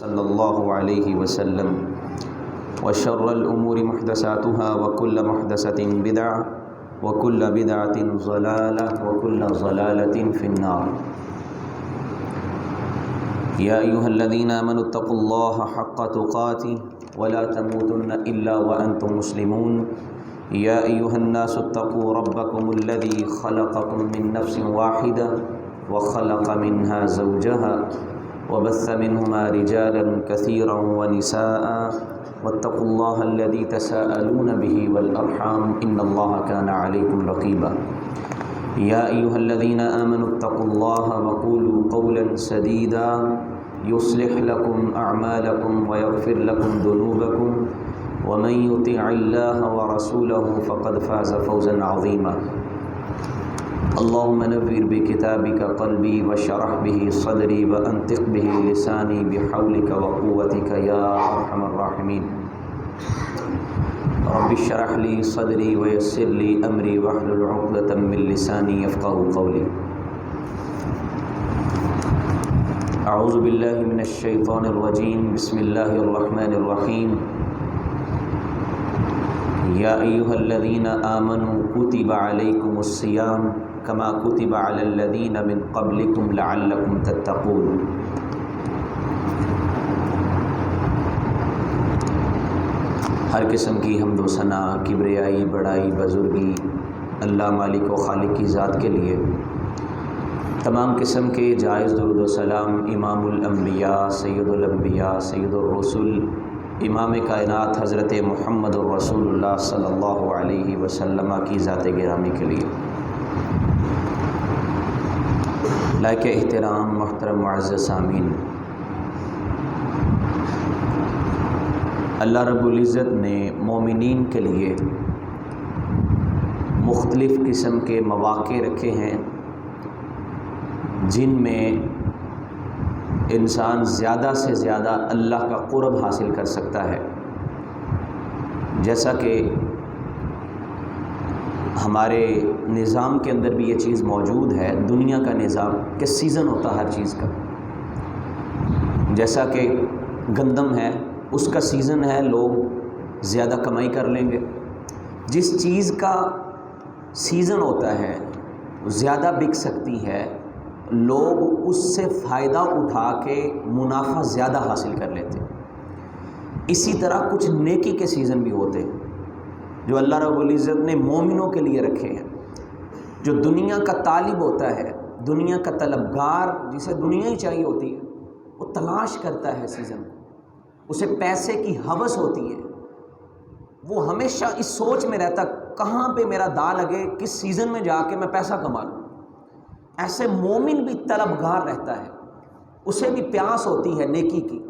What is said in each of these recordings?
صلی اللہ علیہ وسلم وشر الامور محدثاتها وكل محدثة بدعة وكل بدعة ضلالة وكل ضلالة في النار يا أيها الذين آمنوا اتقوا الله حق تقاته ولا تموتن إلا وأنتم مسلمون يا أيها الناس اتقوا ربكم الذي خلقكم من نفس واحدة وخلق منها زوجها وبث منهما رجالا كثيرا ونساء واتقوا الله الذي تساءلون به والأرحام إن الله كان عليكم رقيبا يا أيها الذين آمنوا اتقوا الله وقولوا قولا سديدا يصلح لكم أعمالكم ويغفر لكم ذنوبكم ومن يطع الله ورسوله فقد فاز فوزا عظيما اللهم نوّر بكتابك قلبي واشرح به صدري وأنطق به لساني بحولك وقوتك يا أرحم الراحمين رب اشرح لي صدري ويسر لي أمري واحلل عقدة من لساني يفقهوا قولي أعوذ بالله من الشيطان الرجيم بسم الله الرحمن الرحيم يا أيها الذين آمنوا كتب عليكم الصيام كما كتب على الذين من قبلكم لعلكم تتقون ہر قسم کی حمد و ثنا، کبریائی، بڑائی، بزرگی اللہ مالک و خالق کی ذات کے لیے۔ تمام قسم کے جائز درود و سلام امام الانبیاء، سید الانبیاء، سید الرسل، امام کائنات حضرت محمد الرسول اللہ صلی اللہ علیہ وسلم کی ذات گرامی کے لیے۔ لائق احترام محترم معزز سامعین، اللہ رب العزت نے مومنین کے لیے مختلف قسم کے مواقع رکھے ہیں جن میں انسان زیادہ سے زیادہ اللہ کا قرب حاصل کر سکتا ہے۔ جیسا کہ ہمارے نظام کے اندر بھی یہ چیز موجود ہے، دنیا کا نظام کہ سیزن ہوتا ہے ہر چیز کا۔ جیسا کہ گندم ہے، اس کا سیزن ہے، لوگ زیادہ کمائی کر لیں گے۔ جس چیز کا سیزن ہوتا ہے زیادہ بک سکتی ہے، لوگ اس سے فائدہ اٹھا کے منافع زیادہ حاصل کر لیتے ہیں۔ اسی طرح کچھ نیکی کے سیزن بھی ہوتے ہیں جو اللہ رب العزت نے مومنوں کے لیے رکھے ہیں۔ جو دنیا کا طالب ہوتا ہے، دنیا کا طلبگار، جسے دنیا ہی چاہیے ہوتی ہے، وہ تلاش کرتا ہے سیزن کو، اسے پیسے کی ہوس ہوتی ہے، وہ ہمیشہ اس سوچ میں رہتا کہاں پہ میرا داں لگے، کس سیزن میں جا کے میں پیسہ کما لوں۔ ایسے مومن بھی طلبگار رہتا ہے، اسے بھی پیاس ہوتی ہے نیکی کی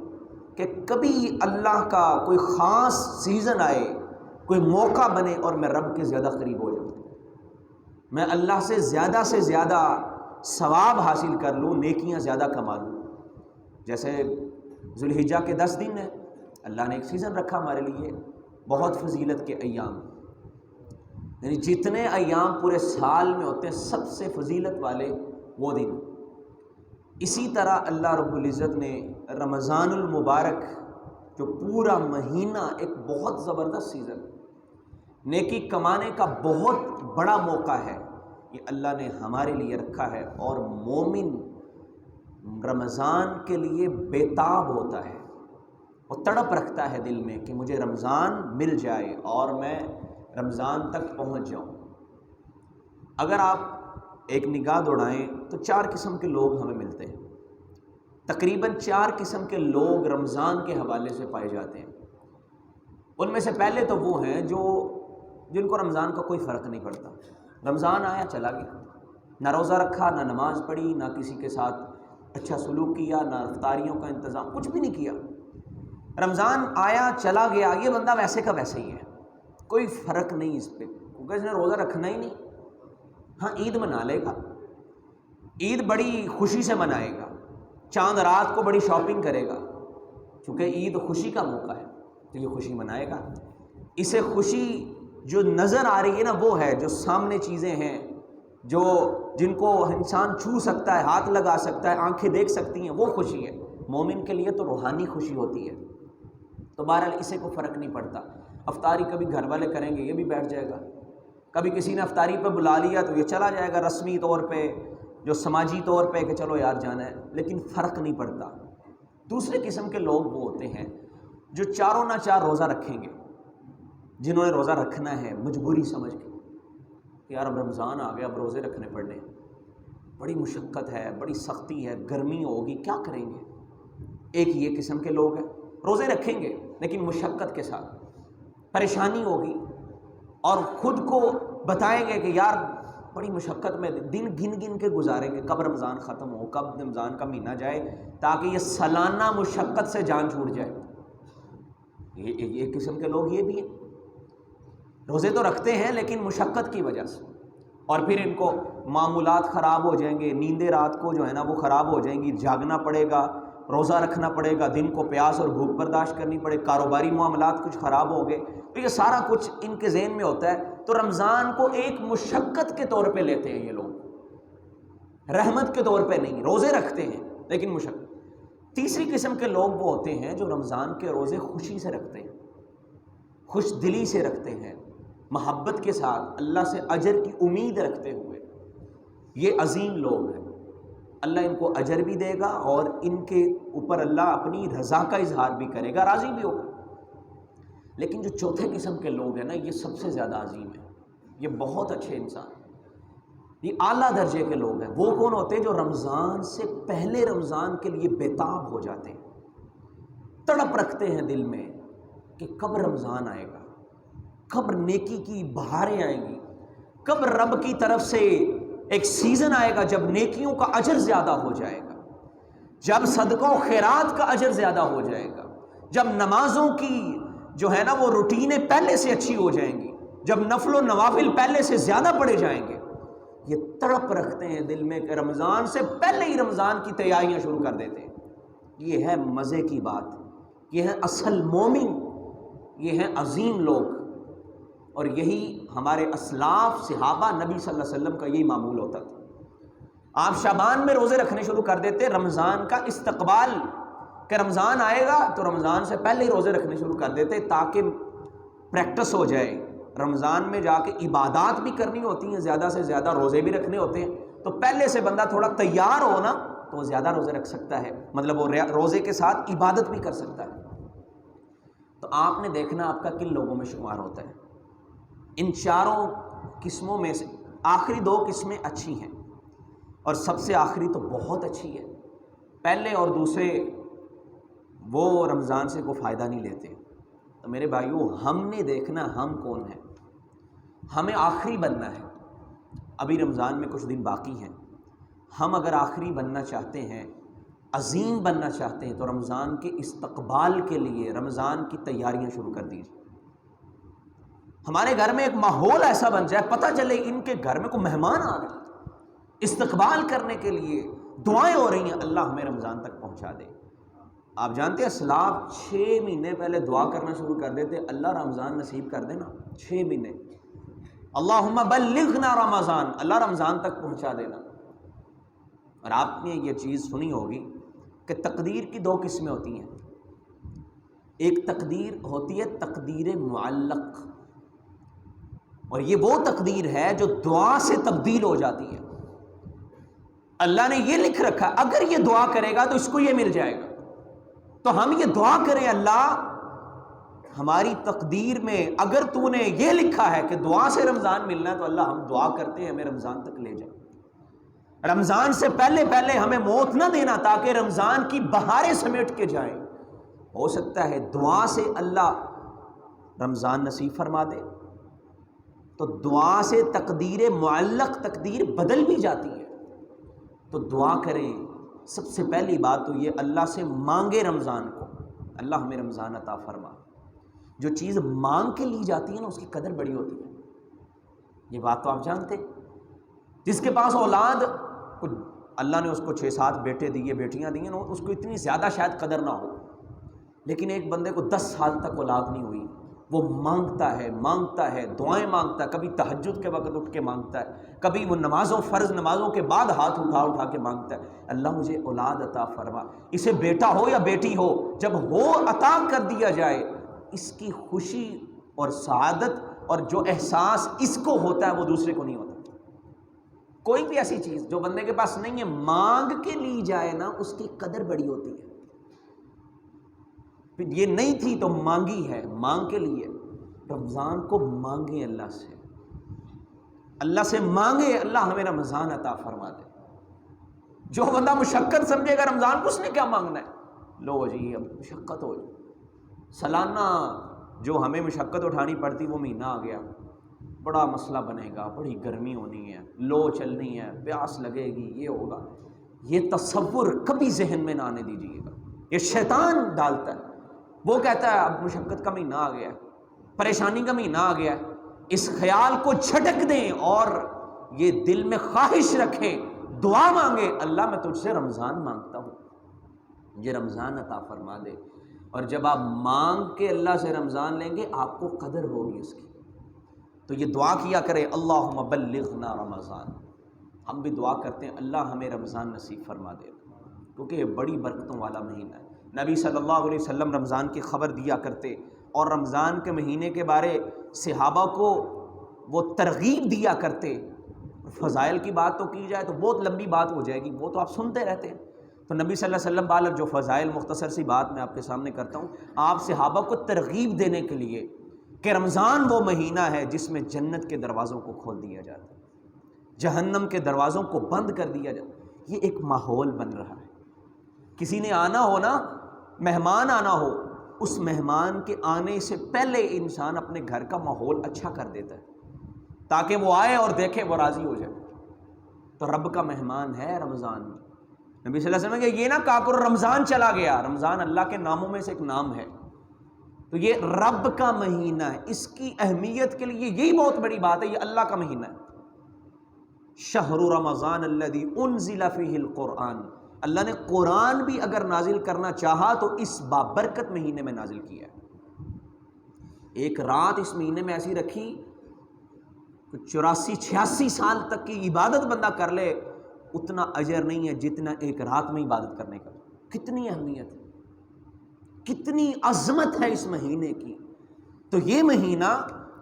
کہ کبھی اللہ کا کوئی خاص سیزن آئے، کوئی موقع بنے اور میں رب کے زیادہ قریب ہو جاؤں، میں اللہ سے زیادہ ثواب حاصل کر لوں، نیکیاں زیادہ کما لوں۔ جیسے ذوالحجہ کے 10 دن ہیں، اللہ نے ایک سیزن رکھا ہمارے لیے، بہت فضیلت کے ایام، یعنی جتنے ایام پورے سال میں ہوتے ہیں سب سے فضیلت والے وہ دن۔ اسی طرح اللہ رب العزت نے رمضان المبارک جو پورا مہینہ ایک بہت زبردست سیزن، نیکی کمانے کا بہت بڑا موقع ہے، یہ اللہ نے ہمارے لیے رکھا ہے۔ اور مومن رمضان کے لیے بےتاب ہوتا ہے، وہ تڑپ رکھتا ہے دل میں کہ مجھے رمضان مل جائے اور میں رمضان تک پہنچ جاؤں۔ اگر آپ ایک نگاہ دوڑائیں تو 4 قسم کے لوگ ہمیں ملتے ہیں، تقریباً 4 قسم کے لوگ رمضان کے حوالے سے پائے جاتے ہیں۔ ان میں سے پہلے تو وہ ہیں جن کو رمضان کا کوئی فرق نہیں پڑتا، رمضان آیا چلا گیا، نہ روزہ رکھا، نہ نماز پڑھی، نہ کسی کے ساتھ اچھا سلوک کیا، نہ افطاریوں کا انتظام، کچھ بھی نہیں کیا، رمضان آیا چلا گیا، یہ بندہ ویسے کا ویسے ہی ہے، کوئی فرق نہیں اس پہ، کیونکہ اس نے روزہ رکھنا ہی نہیں۔ ہاں عید منا لے گا، عید بڑی خوشی سے منائے گا، چاند رات کو بڑی شاپنگ کرے گا، چونکہ عید خوشی کا موقع ہے تو یہ خوشی منائے گا۔ اسے خوشی جو نظر آ رہی ہے نا وہ ہے، جو سامنے چیزیں ہیں جن کو انسان چھو سکتا ہے، ہاتھ لگا سکتا ہے، آنکھیں دیکھ سکتی ہیں، وہ خوشی ہے۔ مومن کے لیے تو روحانی خوشی ہوتی ہے. تو بہرحال اسے کو فرق نہیں پڑتا. افطاری کبھی گھر والے کریں گے یہ بھی بیٹھ جائے گا, کبھی کسی نے افطاری پہ بلا لیا تو یہ چلا جائے گا رسمی طور پہ, جو سماجی طور پہ کہ چلو یار جانا ہے, لیکن فرق نہیں پڑتا. دوسرے قسم کے لوگ وہ ہوتے ہیں جو چاروں نہ چار روزہ رکھیں گے, جنہوں نے روزہ رکھنا ہے مجبوری سمجھ کے کہ یار اب رمضان آ گیا, اب روزے رکھنے پڑنے, بڑی مشقت ہے, بڑی سختی ہے, گرمی ہوگی, کیا کریں گے. ایک یہ قسم کے لوگ ہیں, روزے رکھیں گے لیکن مشقت کے ساتھ, پریشانی ہوگی, اور خود کو بتائیں گے کہ یار بڑی مشقت میں دن گن گن کے گزاریں گے, کب رمضان ختم ہو, کب رمضان کا مہینہ جائے, تاکہ یہ سالانہ مشقت سے جان چھوٹ جائے. یہ قسم کے لوگ یہ بھی ہیں, روزے تو رکھتے ہیں لیکن مشقت کی وجہ سے, اور پھر ان کو معمولات خراب ہو جائیں گے, نیندیں رات کو جو ہے نا وہ خراب ہو جائیں گی, جاگنا پڑے گا, روزہ رکھنا پڑے گا, دن کو پیاس اور بھوک برداشت کرنی پڑے, کاروباری معاملات کچھ خراب ہوں گے. تو یہ سارا کچھ ان کے ذہن میں ہوتا ہے. تو رمضان کو ایک مشقت کے طور پہ لیتے ہیں یہ لوگ, رحمت کے طور پہ نہیں. روزے رکھتے ہیں لیکن مشقت. تیسری قسم کے لوگ وہ ہوتے ہیں جو رمضان کے روزے خوشی سے رکھتے ہیں, خوش دلی سے رکھتے ہیں, محبت کے ساتھ, اللہ سے اجر کی امید رکھتے ہوئے. یہ عظیم لوگ ہیں, اللہ ان کو اجر بھی دے گا اور ان کے اوپر اللہ اپنی رضا کا اظہار بھی کرے گا, راضی بھی ہوگا. لیکن جو چوتھے قسم کے لوگ ہیں نا, یہ سب سے زیادہ عظیم ہیں, یہ بہت اچھے انسان, یہ اعلیٰ درجے کے لوگ ہیں. وہ کون ہوتے ہیں جو رمضان سے پہلے رمضان کے لیے بےتاب ہو جاتے ہیں, تڑپ رکھتے ہیں دل میں کہ کب رمضان آئے گا, کب نیکی کی بہاریں آئیں گی, کب رب کی طرف سے ایک سیزن آئے گا جب نیکیوں کا اجر زیادہ ہو جائے گا, جب صدقہ و خیرات کا اجر زیادہ ہو جائے گا, جب نمازوں کی جو ہے نا وہ روٹینیں پہلے سے اچھی ہو جائیں گی, جب نفل و نوافل پہلے سے زیادہ پڑے جائیں گے. یہ تڑپ رکھتے ہیں دل میں کہ رمضان سے پہلے ہی رمضان کی تیاریاں شروع کر دیتے ہیں. یہ ہے مزے کی بات, یہ ہے اصل مومن, یہ ہیں عظیم لوگ. اور یہی ہمارے اسلاف صحابہ نبی صلی اللہ علیہ وسلم کا یہی معمول ہوتا تھا. آپ شعبان میں روزے رکھنے شروع کر دیتے, رمضان کا استقبال کہ رمضان آئے گا تو رمضان سے پہلے ہی روزے رکھنے شروع کر دیتے, تاکہ پریکٹس ہو جائے. رمضان میں جا کے عبادات بھی کرنی ہوتی ہیں, زیادہ سے زیادہ روزے بھی رکھنے ہوتے ہیں, تو پہلے سے بندہ تھوڑا تیار ہو نا تو وہ زیادہ روزے رکھ سکتا ہے, مطلب وہ روزے کے ساتھ عبادت بھی کر سکتا ہے. تو آپ نے دیکھنا آپ کا کن لوگوں میں شمار ہوتا ہے. ان چاروں قسموں میں سے آخری دو قسمیں اچھی ہیں, اور سب سے آخری تو بہت اچھی ہے. پہلے اور دوسرے وہ رمضان سے کوئی فائدہ نہیں لیتے. تو میرے بھائیوں, ہم نے دیکھنا ہم کون ہیں. ہمیں آخری بننا ہے. ابھی رمضان میں کچھ دن باقی ہیں. ہم اگر آخری بننا چاہتے ہیں, عظیم بننا چاہتے ہیں, تو رمضان کے استقبال کے لیے رمضان کی تیاریاں شروع کر دیجیے. ہمارے گھر میں ایک ماحول ایسا بن جائے, پتہ چلے ان کے گھر میں کوئی مہمان آ رہے ہیں, استقبال کرنے کے لیے دعائیں ہو رہی ہیں, اللہ ہمیں رمضان تک پہنچا دے. آپ جانتے ہیں اسلاف 6 مہینے پہلے دعا کرنا شروع کر دیتے, اللہ رمضان نصیب کر دینا. 6 مہینے, اللہم بلغنا رمضان, اللہ رمضان تک پہنچا دینا. اور آپ نے یہ چیز سنی ہوگی کہ تقدیر کی 2 قسمیں ہوتی ہیں. ایک تقدیر ہوتی ہے تقدیر معلق, اور یہ وہ تقدیر ہے جو دعا سے تبدیل ہو جاتی ہے. اللہ نے یہ لکھ رکھا اگر یہ دعا کرے گا تو اس کو یہ مل جائے گا, تو ہم یہ دعا کریں اللہ ہماری تقدیر میں اگر تو نے یہ لکھا ہے کہ دعا سے رمضان ملنا ہے, تو اللہ ہم دعا کرتے ہیں ہمیں رمضان تک لے جائے. رمضان سے پہلے پہلے ہمیں موت نہ دینا, تاکہ رمضان کی بہاریں سمیٹ کے جائیں. ہو سکتا ہے دعا سے اللہ رمضان نصیب فرما دے. تو دعا سے تقدیر معلق تقدیر بدل بھی جاتی ہے. تو دعا کریں. سب سے پہلی بات تو یہ اللہ سے مانگے رمضان کو, اللہ ہمیں رمضان عطا فرما. جو چیز مانگ کے لی جاتی ہے نا اس کی قدر بڑی ہوتی ہے. یہ بات تو آپ جانتے. جس کے پاس اولاد, اللہ نے اس کو 6-7 بیٹے دیے, بیٹیاں دی ہیں, اس کو اتنی زیادہ شاید قدر نہ ہو, لیکن ایک بندے کو 10 سال تک اولاد نہیں ہوئی, وہ مانگتا ہے دعائیں مانگتا ہے، کبھی تہجد کے وقت اٹھ کے مانگتا ہے، کبھی وہ فرض نمازوں کے بعد ہاتھ اٹھا کے مانگتا ہے، اللہ مجھے اولاد عطا فرما۔ اسے بیٹا ہو یا بیٹی ہو، جب ہو عطا کر دیا جائے، اس کی خوشی اور سعادت اور جو احساس اس کو ہوتا ہے وہ دوسرے کو نہیں ہوتا۔ کوئی بھی ایسی چیز جو بندے کے پاس نہیں ہے، مانگ کے لی جائے نا، اس کی قدر بڑی ہوتی ہے۔ پھر یہ نہیں تھی تو مانگی ہے، مانگ کے لیے۔ رمضان کو مانگیں اللہ سے مانگے، اللہ ہمیں رمضان عطا فرما دے۔ جو بندہ مشقت سمجھے گا رمضان کو، اس نے کیا مانگنا ہے؟ لو جی اب مشقت ہو جائے، سالانہ جو ہمیں مشقت اٹھانی پڑتی وہ مہینہ آ گیا، بڑا مسئلہ بنے گا، بڑی گرمی ہونی ہے، لو چلنی ہے، پیاس لگے گی، یہ ہوگا۔ یہ تصور کبھی ذہن میں نہ آنے دیجیے گا، یہ شیطان ڈالتا ہے۔ وہ کہتا ہے اب مشقت کا مہینہ آ گیا ہے، پریشانی کا مہینہ آ گیا ہے، اس خیال کو جھٹک دیں اور یہ دل میں خواہش رکھیں، دعا مانگے، اللہ میں تجھ سے رمضان مانگتا ہوں، مجھے رمضان عطا فرما دے۔ اور جب آپ مانگ کے اللہ سے رمضان لیں گے، آپ کو قدر ہوگی اس کی۔ تو یہ دعا کیا کرے، اللہم بلغنا رمضان۔ ہم بھی دعا کرتے ہیں اللہ ہمیں رمضان نصیب فرما دے، کیونکہ یہ بڑی برکتوں والا مہینہ ہے۔ نبی صلی اللہ علیہ وسلم رمضان کی خبر دیا کرتے، اور رمضان کے مہینے کے بارے صحابہ کو وہ ترغیب دیا کرتے۔ فضائل کی بات تو کی جائے تو بہت لمبی بات ہو جائے گی، وہ تو آپ سنتے رہتے ہیں۔ تو نبی صلی اللہ علیہ وسلم بالغ جو فضائل، مختصر سی بات میں آپ کے سامنے کرتا ہوں، آپ صحابہ کو ترغیب دینے کے لیے کہ رمضان وہ مہینہ ہے جس میں جنت کے دروازوں کو کھول دیا جاتا ہے، جہنم کے دروازوں کو بند کر دیا جاتا ہے۔ یہ ایک ماحول بن رہا ہے۔ کسی نے آنا ہو نا، مہمان آنا ہو، اس مہمان کے آنے سے پہلے انسان اپنے گھر کا ماحول اچھا کر دیتا ہے تاکہ وہ آئے اور دیکھے، وہ راضی ہو جائے۔ تو رب کا مہمان ہے رمضان۔ نبی صلی اللہ علیہ وسلم کہ یہ نہ کہا کرو رمضان چلا گیا، رمضان اللہ کے ناموں میں سے ایک نام ہے۔ تو یہ رب کا مہینہ ہے، اس کی اہمیت کے لیے یہی بہت بڑی بات ہے، یہ اللہ کا مہینہ ہے۔ شہر رمضان الذی انزل فیہ القرآن، اللہ نے قرآن بھی اگر نازل کرنا چاہا تو اس بابرکت مہینے میں نازل کیا ہے۔ ایک رات اس مہینے میں ایسی رکھی، 84-86 سال تک کی عبادت بندہ کر لے، اتنا اجر نہیں ہے جتنا ایک رات میں عبادت کرنے کا۔ کتنی اہمیت ہے، کتنی عظمت ہے اس مہینے کی۔ تو یہ مہینہ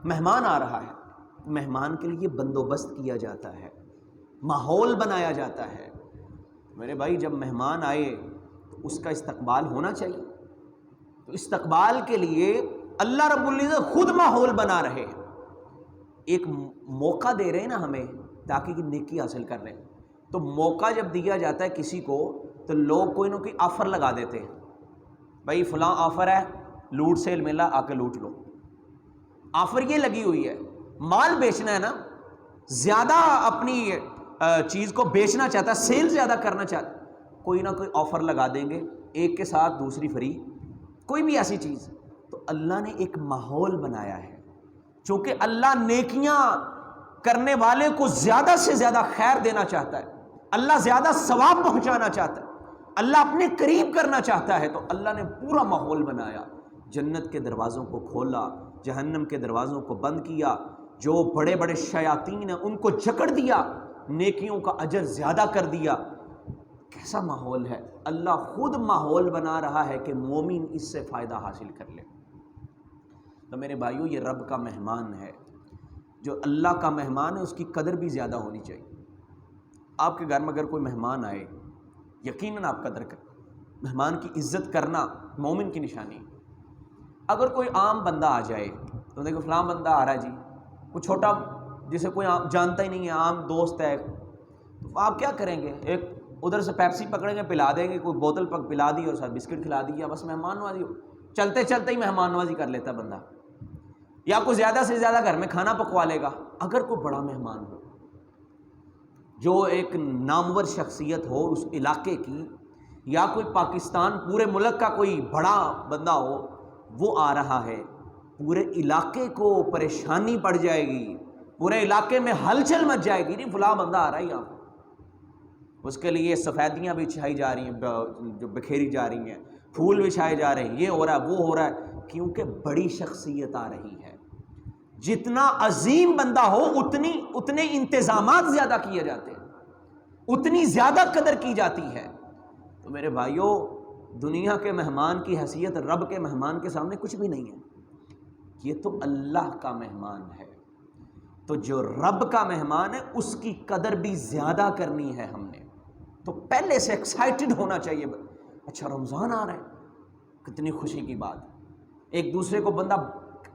مہمان آ رہا ہے، مہمان کے لیے بندوبست کیا جاتا ہے، ماحول بنایا جاتا ہے۔ میرے بھائی جب مہمان آئے تو اس کا استقبال ہونا چاہیے۔ تو استقبال کے لیے اللہ رب العزت خود ماحول بنا رہے ہیں، ایک موقع دے رہے ہیں نا ہمیں تاکہ کہ نیکی حاصل کر رہے ہیں۔ تو موقع جب دیا جاتا ہے کسی کو تو لوگ کوئی نہ کوئی آفر لگا دیتے ہیں، بھائی فلاں آفر ہے، لوٹ سیل میلہ، آ کے لوٹ لو۔ آفر یہ لگی ہوئی ہے، مال بیچنا ہے نا، زیادہ اپنی چیز کو بیچنا چاہتا ہے، سیل زیادہ کرنا چاہتا ہے، کوئی نہ کوئی آفر لگا دیں گے، ایک کے ساتھ دوسری فری، کوئی بھی ایسی چیز۔ تو اللہ نے ایک ماحول بنایا ہے، چونکہ اللہ نیکیاں کرنے والے کو زیادہ سے زیادہ خیر دینا چاہتا ہے، اللہ زیادہ ثواب پہنچانا چاہتا ہے، اللہ اپنے قریب کرنا چاہتا ہے۔ تو اللہ نے پورا ماحول بنایا، جنت کے دروازوں کو کھولا، جہنم کے دروازوں کو بند کیا، جو بڑے بڑے شیاطین ہیں ان کو جکڑ دیا، نیکیوں کا اجر زیادہ کر دیا۔ کیسا ماحول ہے، اللہ خود ماحول بنا رہا ہے کہ مومن اس سے فائدہ حاصل کر لے۔ تو میرے بھائیو، یہ رب کا مہمان ہے، جو اللہ کا مہمان ہے اس کی قدر بھی زیادہ ہونی چاہیے۔ آپ کے گھر میں اگر کوئی مہمان آئے، یقیناً آپ قدر کریں، مہمان کی عزت کرنا مومن کی نشانی ہے۔ اگر کوئی عام بندہ آ جائے تو دیکھو فلاں بندہ آ رہا ہے جی، کوئی چھوٹا جسے کوئی جانتا ہی نہیں ہے، عام دوست ہے، تو آپ کیا کریں گے؟ ایک ادھر سے پیپسی پکڑیں گے، پلا دیں گے، کوئی بوتل پلا دی اور ساتھ بسکٹ کھلا دیا، بس مہمان نوازی ہو، چلتے چلتے ہی مہمان نوازی کر لیتا بندہ، یا کوئی زیادہ سے زیادہ گھر میں کھانا پکوا لے گا۔ اگر کوئی بڑا مہمان ہو، جو ایک نامور شخصیت ہو اس علاقے کی، یا کوئی پاکستان پورے ملک کا کوئی بڑا بندہ ہو، وہ آ رہا ہے، پورے علاقے کو پریشانی پڑ جائے گی، پورے علاقے میں ہلچل مچ جائے گی، نہیں فلاں بندہ آ رہا ہے یہاں، اس کے لیے سفیدیاں بھی بچھائی جا رہی ہیں، جو بکھیری جا رہی ہیں، پھول بچھائے جا رہے ہیں، یہ ہو رہا ہے، وہ ہو رہا ہے، کیونکہ بڑی شخصیت آ رہی ہے. جتنا عظیم بندہ ہو اتنے انتظامات زیادہ کیے جاتے ہیں, اتنی زیادہ قدر کی جاتی ہے. تو میرے بھائیوں, دنیا کے مہمان کی حیثیت رب کے مہمان کے سامنے کچھ بھی نہیں ہے. یہ تو اللہ کا مہمان ہے, تو جو رب کا مہمان ہے اس کی قدر بھی زیادہ کرنی ہے ہم نے. تو پہلے سے ایکسائٹڈ ہونا چاہیے. اچھا رمضان آ رہا ہے, کتنی خوشی کی بات. ایک دوسرے کو بندہ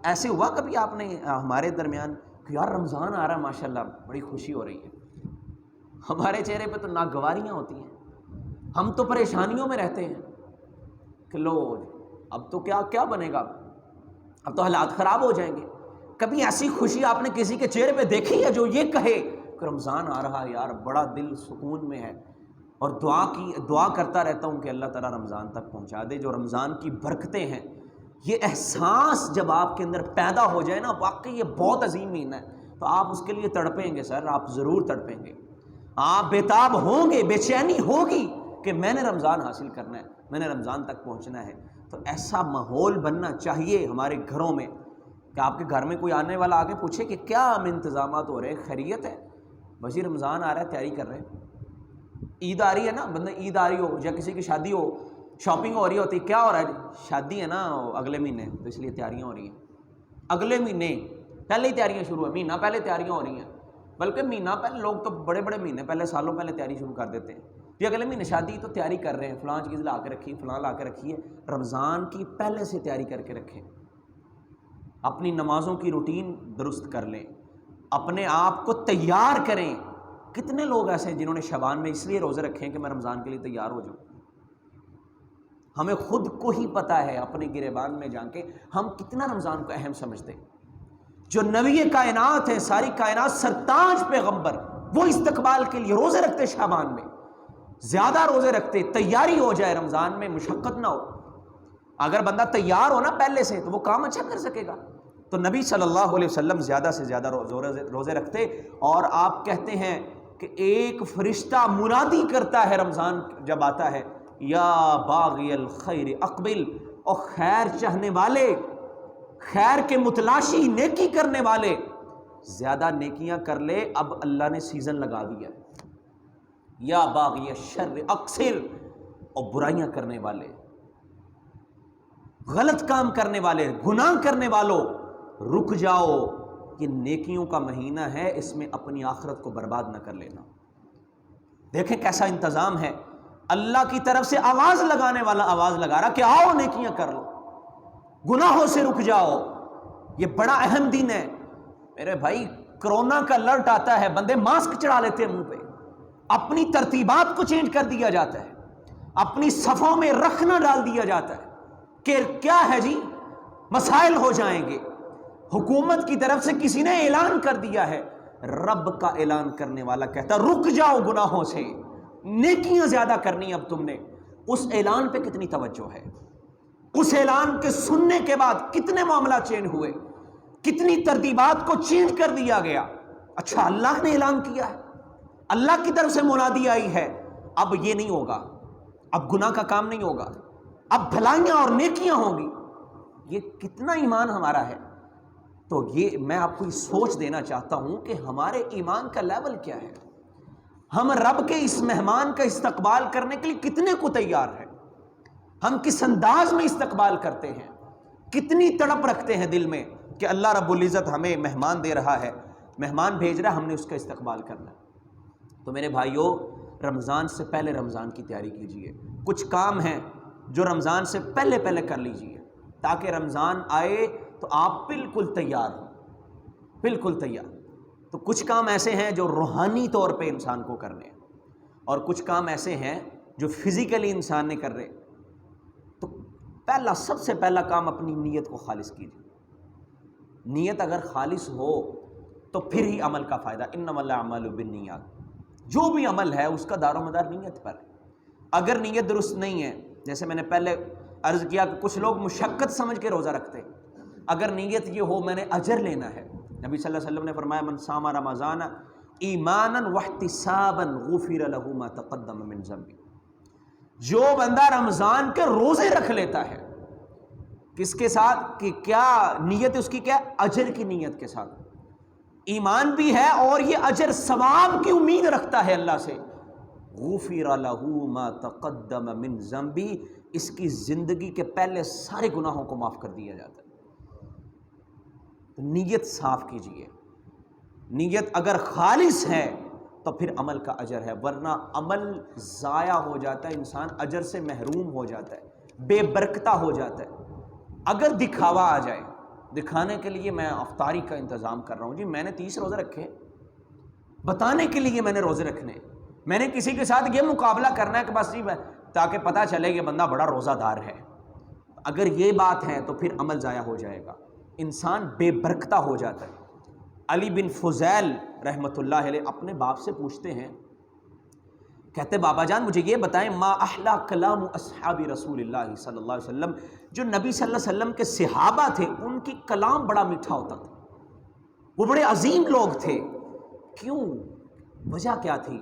ایسے ہوا کبھی آپ نے ہمارے درمیان کہ یار رمضان آ رہا ہے ماشاءاللہ بڑی خوشی ہو رہی ہے. ہمارے چہرے پہ تو ناگواریاں ہوتی ہیں, ہم تو پریشانیوں میں رہتے ہیں کہ لو اب تو کیا بنے گا, اب تو حالات خراب ہو جائیں گے. کبھی ایسی خوشی آپ نے کسی کے چہرے پہ دیکھی ہے جو یہ کہے کہ رمضان آ رہا ہے یار بڑا دل سکون میں ہے, اور دعا کرتا رہتا ہوں کہ اللہ تعالیٰ رمضان تک پہنچا دے. جو رمضان کی برکتیں ہیں, یہ احساس جب آپ کے اندر پیدا ہو جائے نا, واقعی یہ بہت عظیم مہینہ ہے, تو آپ اس کے لیے تڑپیں گے سر, آپ ضرور تڑپیں گے. آپ بیتاب ہوں گے, بے چینی ہوگی کہ میں نے رمضان حاصل کرنا ہے, میں نے رمضان تک پہنچنا ہے. تو ایسا ماحول بننا چاہیے ہمارے گھروں میں کہ آپ کے گھر میں کوئی آنے والا آگے پوچھے کہ کیا ہم انتظامات ہو رہے ہیں, خیریت ہے؟ بس رمضان آ رہا ہے, تیاری کر رہے ہیں. عید آ رہی ہے نا, بندہ عید آ رہی ہو یا کسی کی شادی ہو, شاپنگ ہو رہی ہوتی, کیا ہو رہا ہے؟ شادی ہے نا اگلے مہینے, تو اس لیے تیاریاں ہو رہی ہیں. اگلے مہینے پہلے ہی تیاریاں شروع ہیں, مہینہ پہلے تیاریاں ہو رہی ہیں. بلکہ مہینہ پہلے لوگ تو بڑے مہینے پہلے, سالوں پہلے تیاری شروع کر دیتے ہیں. یہ اگلے مہینے شادی, تو تیاری کر رہے ہیں, فلاں چیز لا کے رکھی, فلاں لا کے رکھی ہے. رمضان کی پہلے سے تیاری کر کے رکھیں, اپنی نمازوں کی روٹین درست کر لیں, اپنے آپ کو تیار کریں. کتنے لوگ ایسے ہیں جنہوں نے شعبان میں اس لیے روزے رکھے ہیں کہ میں رمضان کے لیے تیار ہو جاؤں. ہمیں خود کو ہی پتہ ہے اپنے گریبان میں جان کے ہم کتنا رمضان کو اہم سمجھتے ہیں. جو نبی کائنات ہیں, ساری کائنات سرتاج پیغمبر, وہ استقبال کے لیے روزے رکھتے, شعبان میں زیادہ روزے رکھتے, تیاری ہو جائے, رمضان میں مشقت نہ ہو. اگر بندہ تیار ہو نا پہلے سے تو وہ کام اچھا کر سکے گا. تو نبی صلی اللہ علیہ وسلم زیادہ سے زیادہ روزے رکھتے, اور آپ کہتے ہیں کہ ایک فرشتہ منادی کرتا ہے رمضان جب آتا ہے, یا باغی الخیر اقبل, اور خیر چاہنے والے, خیر کے متلاشی, نیکی کرنے والے زیادہ نیکیاں کر لے. اب اللہ نے سیزن لگا دیا ہے, یا باغی الشر اقصر, اور برائیاں کرنے والے, غلط کام کرنے والے, گناہ کرنے والوں رک جاؤ. یہ نیکیوں کا مہینہ ہے, اس میں اپنی آخرت کو برباد نہ کر لینا. دیکھیں کیسا انتظام ہے. اللہ کی طرف سے آواز لگانے والا آواز لگا رہا کہ آؤ نیکیاں کر لو, گناہوں سے رک جاؤ. یہ بڑا اہم دن ہے میرے بھائی. کرونا کا الرٹ آتا ہے, بندے ماسک چڑھا لیتے ہیں منہ پہ, اپنی ترتیبات کو چینج کر دیا جاتا ہے, اپنی صفوں میں رکھنا ڈال دیا جاتا ہے کہ کیا ہے جی مسائل ہو جائیں گے. حکومت کی طرف سے کسی نے اعلان کر دیا ہے, رب کا اعلان کرنے والا کہتا رک جاؤ گناہوں سے, نیکیاں زیادہ کرنی. اب تم نے اس اعلان پہ کتنی توجہ ہے؟ اس اعلان کے سننے کے بعد کتنے معاملات چینج ہوئے, کتنی ترتیبات کو چینج کر دیا گیا. اچھا اللہ نے اعلان کیا ہے, اللہ کی طرف سے منادی آئی ہے, اب یہ نہیں ہوگا, اب گناہ کا کام نہیں ہوگا, اب بھلائیاں اور نیکیاں ہوں گی. یہ کتنا ایمان ہمارا ہے. تو یہ میں آپ کو سوچ دینا چاہتا ہوں کہ ہمارے ایمان کا لیول کیا ہے. ہم رب کے اس مہمان کا استقبال کرنے کے لیے کتنے کو تیار ہیں, ہم کس انداز میں استقبال کرتے ہیں, کتنی تڑپ رکھتے ہیں دل میں کہ اللہ رب العزت ہمیں مہمان دے رہا ہے, مہمان بھیج رہا ہے, ہم نے اس کا استقبال کرنا ہے. تو میرے بھائیوں, رمضان سے پہلے رمضان کی تیاری کیجئے. کچھ کام ہیں جو رمضان سے پہلے کر لیجئے تاکہ رمضان آئے تو آپ بالکل تیار ہوں, بالکل تیار. تو کچھ کام ایسے ہیں جو روحانی طور پہ انسان کو کرنے ہیں, اور کچھ کام ایسے ہیں جو فزیکلی انسان نے کر رہے. تو سب سے پہلا کام اپنی نیت کو خالص کیجیے. نیت اگر خالص ہو تو پھر ہی عمل کا فائدہ. انما الاعمال بالنیات, جو بھی عمل ہے اس کا دار و مدار نیت پر ہے. اگر نیت درست نہیں ہے, جیسے میں نے پہلے عرض کیا کہ کچھ لوگ مشقت سمجھ کے روزہ رکھتے ہیں, اگر نیت یہ ہو میں نے اجر لینا ہے, نبی صلی اللہ علیہ وسلم نے فرمایا من صام رمضان ایمانا واحتسابا غفر له ما تقدم من ذنبه. جو بندہ رمضان کے روزے رکھ لیتا ہے کس کے ساتھ؟ کہ کیا نیت اس کی کیا؟ اجر کی نیت کے ساتھ، ایمان بھی ہے اور یہ اجر ثواب کی امید رکھتا ہے اللہ سے۔ غفر لہ ما تقدم من ذنبی، اس کی زندگی کے پہلے سارے گناہوں کو معاف کر دیا جاتا ہے۔ تو نیت صاف کیجئے، نیت اگر خالص ہے تو پھر عمل کا اجر ہے، ورنہ عمل ضائع ہو جاتا ہے، انسان اجر سے محروم ہو جاتا ہے، بے برکتہ ہو جاتا ہے۔ اگر دکھاوا آ جائے، دکھانے کے لیے میں افطاری کا انتظام کر رہا ہوں، جی میں نے 30 روزے رکھے، بتانے کے لیے میں نے روزے رکھنے، میں نے کسی کے ساتھ یہ مقابلہ کرنا ہے کہ بس جی تاکہ پتہ چلے کہ بندہ بڑا روزہ دار ہے، اگر یہ بات ہے تو پھر عمل ضائع ہو جائے گا، انسان بے برکتہ ہو جاتا ہے۔ علی بن فضیل رحمۃ اللہ علیہ اپنے باپ سے پوچھتے ہیں، کہتے بابا جان مجھے یہ بتائیں، ما احلا کلام اصحاب رسول اللہ صلی اللہ علیہ وسلم، جو نبی صلی اللہ علیہ وسلم کے صحابہ تھے ان کی کلام بڑا میٹھا ہوتا تھا، وہ بڑے عظیم لوگ تھے، کیوں؟ وجہ کیا تھی؟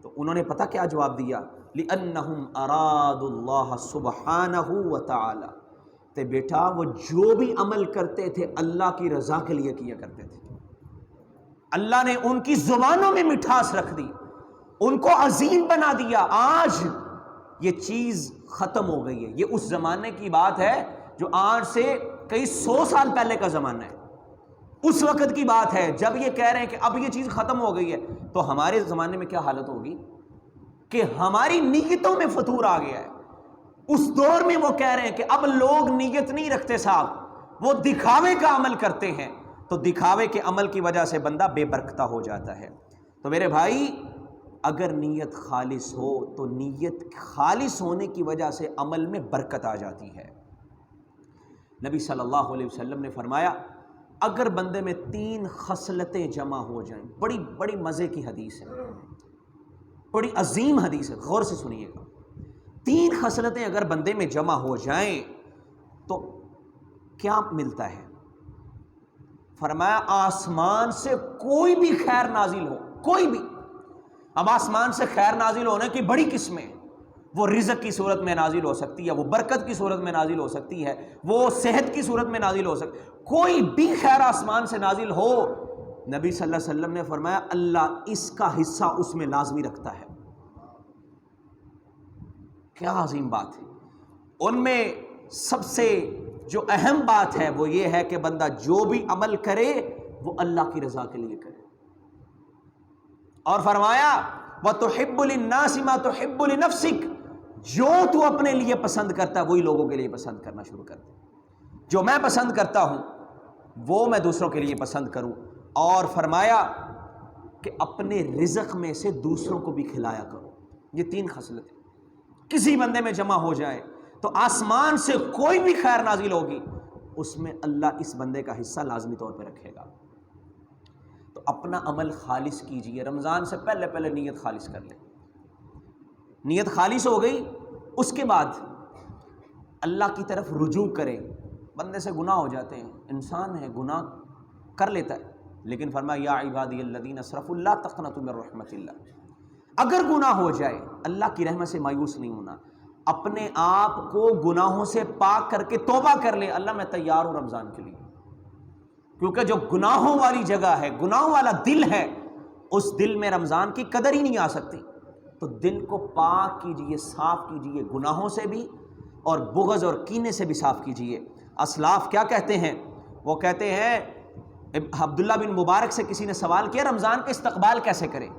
تو انہوں نے پتہ کیا جواب دیا؟ لِأَنَّهُمْ أَرَادُوا اللَّهَ سُبْحَانَهُ وَتَعَالَى، تے بیٹا وہ جو بھی عمل کرتے تھے اللہ کی رضا کے لیے کیا کرتے تھے، اللہ نے ان کی زبانوں میں مٹھاس رکھ دی، ان کو عظیم بنا دیا۔ آج یہ چیز ختم ہو گئی ہے، یہ اس زمانے کی بات ہے جو آج سے کئی 100 سال پہلے کا زمانہ ہے، اس وقت کی بات ہے جب یہ کہہ رہے ہیں کہ اب یہ چیز ختم ہو گئی ہے، تو ہمارے زمانے میں کیا حالت ہوگی کہ ہماری نیتوں میں فتور آ گیا ہے۔ اس دور میں وہ کہہ رہے ہیں کہ اب لوگ نیت نہیں رکھتے صاحب، وہ دکھاوے کا عمل کرتے ہیں، تو دکھاوے کے عمل کی وجہ سے بندہ بے برکتہ ہو جاتا ہے۔ تو میرے بھائی اگر نیت خالص ہو تو نیت خالص ہونے کی وجہ سے عمل میں برکت آ جاتی ہے۔ نبی صلی اللہ علیہ وسلم نے فرمایا اگر بندے میں 3 خصلتیں جمع ہو جائیں، بڑی بڑی مزے کی حدیث ہے، بڑی عظیم حدیث ہے، غور سے سنیے گا، 3 خصلتیں اگر بندے میں جمع ہو جائیں تو کیا ملتا ہے؟ فرمایا آسمان سے کوئی بھی خیر نازل ہو، کوئی بھی، اب آسمان سے خیر نازل ہونے کی بڑی قسمیں، وہ رزق کی صورت میں نازل ہو سکتی ہے، وہ برکت کی صورت میں نازل ہو سکتی ہے، وہ صحت کی صورت میں نازل ہو سکتی ہے، کوئی بھی خیر آسمان سے نازل ہو، نبی صلی اللہ علیہ وسلم نے فرمایا اللہ اس کا حصہ اس میں لازمی رکھتا ہے۔ کیا عظیم بات ہے! ان میں سب سے جو اہم بات ہے وہ یہ ہے کہ بندہ جو بھی عمل کرے وہ اللہ کی رضا کے لیے کرے، اور فرمایا وَتُحِبُّ لِلنَّاسِ مَا تُحِبُّ لِنَفْسِكَ، جو تو اپنے لیے پسند کرتا ہے وہی لوگوں کے لیے پسند کرنا شروع کر دے، جو میں پسند کرتا ہوں وہ میں دوسروں کے لیے پسند کروں، اور فرمایا کہ اپنے رزق میں سے دوسروں کو بھی کھلایا کرو۔ یہ 3 خصلتیں کسی بندے میں جمع ہو جائے تو آسمان سے کوئی بھی خیر نازل ہوگی، اس میں اللہ اس بندے کا حصہ لازمی طور پہ رکھے گا۔ تو اپنا عمل خالص کیجئے، رمضان سے پہلے پہلے نیت خالص کر لیں، نیت خالص ہو گئی، اس کے بعد اللہ کی طرف رجوع کریں۔ بندے سے گناہ ہو جاتے ہیں، انسان ہے گناہ کر لیتا ہے، لیکن فرمایا یا عبادی الذین اسرفوا لا تقنطوا من رحمت اللہ، اگر گناہ ہو جائے اللہ کی رحمت سے مایوس نہیں ہونا، اپنے آپ کو گناہوں سے پاک کر کے توبہ کر لے، اللہ میں تیار ہوں رمضان کے لیے، کیونکہ جو گناہوں والی جگہ ہے، گناہوں والا دل ہے، اس دل میں رمضان کی قدر ہی نہیں آ سکتی۔ تو دل کو پاک کیجئے، صاف کیجئے گناہوں سے بھی اور بغض اور کینے سے بھی صاف کیجئے۔ اسلاف کیا کہتے ہیں؟ وہ کہتے ہیں، عبداللہ بن مبارک سے کسی نے سوال کیا رمضان کا استقبال کیسے کریں؟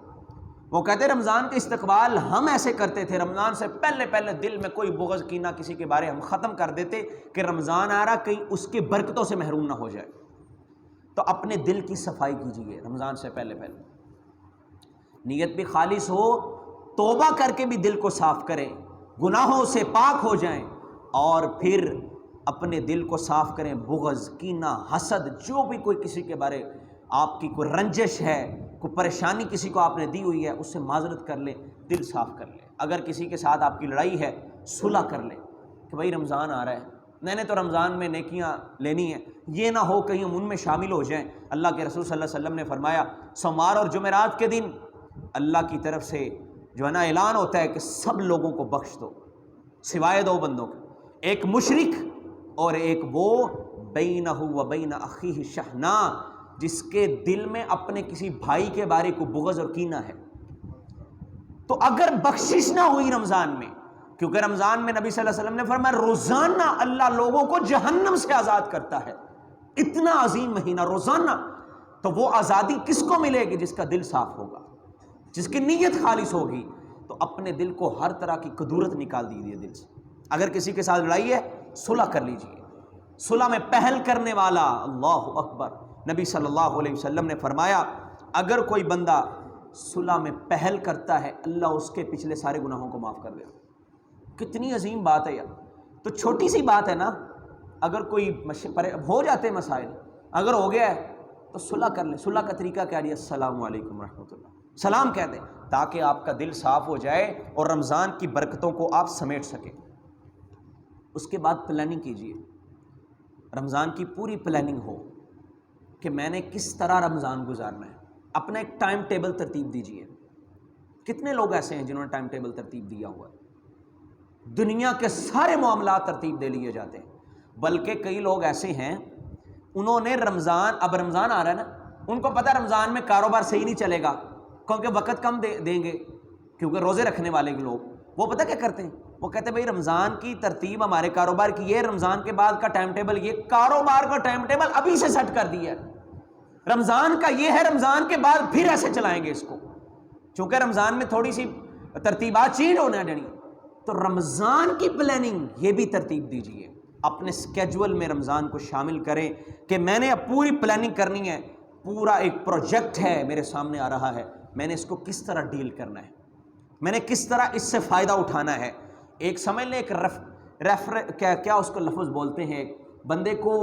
وہ کہتے ہیں رمضان کا استقبال ہم ایسے کرتے تھے، رمضان سے پہلے پہلے دل میں کوئی بغض کینہ کسی کے بارے ہم ختم کر دیتے کہ رمضان آ رہا کہیں اس کی برکتوں سے محروم نہ ہو جائے۔ تو اپنے دل کی صفائی کیجئے رمضان سے پہلے پہلے، نیت بھی خالص ہو، توبہ کر کے بھی دل کو صاف کریں، گناہوں سے پاک ہو جائیں، اور پھر اپنے دل کو صاف کریں، بغض، کینہ، حسد، جو بھی کوئی کسی کے بارے آپ کی کوئی رنجش ہے، کوئی پریشانی کسی کو آپ نے دی ہوئی ہے، اس سے معذرت کر لیں، دل صاف کر لیں۔ اگر کسی کے ساتھ آپ کی لڑائی ہے صلح کر لیں کہ بھائی رمضان آ رہا ہے، میں نے تو رمضان میں نیکیاں لینی ہیں، یہ نہ ہو کہیں ہم ان میں شامل ہو جائیں۔ اللہ کے رسول صلی اللہ علیہ وسلم نے فرمایا سوموار اور جمعرات کے دن اللہ کی طرف سے جو ہے نا اعلان ہوتا ہے کہ سب لوگوں کو بخش دو سوائے 2 بندوں کے، ایک مشرک اور ایک وہ بینہ و بین اخیہ شحنا، جس کے دل میں اپنے کسی بھائی کے بارے کو بغض اور کینہ ہے۔ تو اگر بخشش نہ ہوئی رمضان میں، کیونکہ رمضان میں نبی صلی اللہ علیہ وسلم نے فرمایا روزانہ اللہ لوگوں کو جہنم سے آزاد کرتا ہے، اتنا عظیم مہینہ روزانہ، تو وہ آزادی کس کو ملے گی؟ جس کا دل صاف ہوگا، جس کی نیت خالص ہوگی۔ تو اپنے دل کو ہر طرح کی کدورت نکال دیجیے دل سے۔ اگر کسی کے ساتھ لڑائی ہے صلح کر لیجیے، صلح میں پہل کرنے والا، اللہ اکبر، نبی صلی اللہ علیہ وسلم نے فرمایا اگر کوئی بندہ صلح میں پہل کرتا ہے اللہ اس کے پچھلے سارے گناہوں کو معاف کر دیتا۔ کتنی عظیم بات ہے یار۔ تو چھوٹی سی بات ہے نا، اگر کوئی ہو جاتے ہیں مسائل، اگر ہو گیا ہے تو صلح کر لیں۔ صلح کا طریقہ کیا ہے؟ السلام علیکم رحمۃ اللہ، سلام کہہ دیں، تاکہ آپ کا دل صاف ہو جائے اور رمضان کی برکتوں کو آپ سمیٹ سکیں۔ اس کے بعد پلاننگ کیجئے، رمضان کی پوری پلاننگ ہو کہ میں نے کس طرح رمضان گزارنا ہے، اپنا ایک ٹائم ٹیبل ترتیب دیجئے۔ کتنے لوگ ایسے ہیں جنہوں نے ٹائم ٹیبل ترتیب دیا ہوا ہے؟ دنیا کے سارے معاملات ترتیب دے لیے جاتے ہیں، بلکہ کئی لوگ ایسے ہیں انہوں نے اب رمضان آ رہا ہے نا، ان کو پتہ رمضان میں کاروبار صحیح نہیں چلے گا کیونکہ وقت کم دیں گے، کیونکہ روزے رکھنے والے لوگ وہ پتہ کیا کرتے ہیں؟ وہ کہتے ہیں بھائی رمضان کی ترتیب ہمارے کاروبار کی یہ، رمضان کے بعد کا ٹائم ٹیبل یہ، کاروبار کا ٹائم ٹیبل ابھی سے سیٹ کر دیا ہے، رمضان کا یہ ہے، رمضان کے بعد پھر ایسے چلائیں گے اس کو، چونکہ رمضان میں تھوڑی سی ترتیبات چینج ہونا جنی۔ تو رمضان کی پلاننگ یہ بھی ترتیب دیجئے، اپنے سکیجول میں رمضان کو شامل کریں کہ میں نے اب پوری پلاننگ کرنی ہے، پورا ایک پروجیکٹ ہے میرے سامنے آ رہا ہے، میں نے اس کو کس طرح ڈیل کرنا ہے، میں نے کس طرح اس سے فائدہ اٹھانا ہے۔ ایک سمجھ لیں ایک کیا اس کو لفظ بولتے ہیں، بندے کو